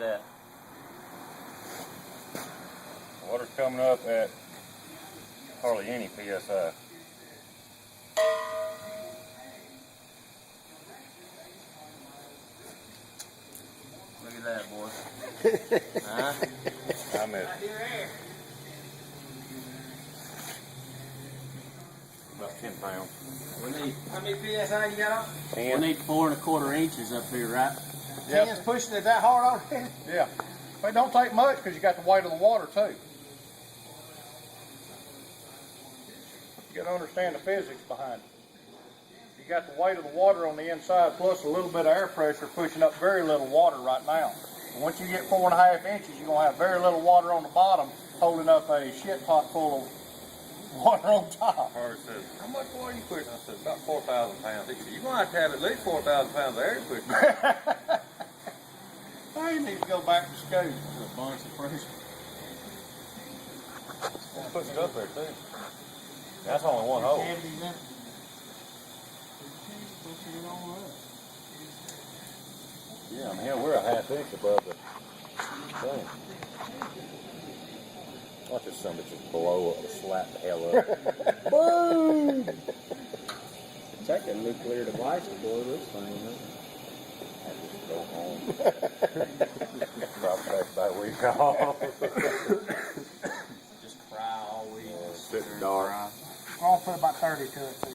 at that. Water's coming up at hardly any PSI. Look at that, boy. Huh? I missed. About 10 pounds. We need How many PSI you got on? 10? we need 4 1/4 inches up here, right? Yep. 10's pushing it that hard already? Yeah. But it don't take much because you got the weight of the water too. You got to understand the physics behind it. You got the weight of the water on the inside plus a little bit of air pressure pushing up very little water right now. And once you get 4 1/2 inches, you're going to have very little water on the bottom holding up a shit pot full of water on top. Harvey says, how much water you pushing? I said, about 4,000 pounds. He said, you're going to have at least 4,000 pounds of air pushing. I need to go back to school. There's a bunch of pressure. We'll push it up there too. That's only one hole. Cavities in it. Pushing it on up. Yeah, I mean, hell, we're a 1/2 inch above the thing. Watch this son just blow up, slap the hell up. Boom! It's like a nuclear device to blow this thing up. I just go home. Drop back by a week off. Just cry all week. Sit dark. I'll put about 30 to it. So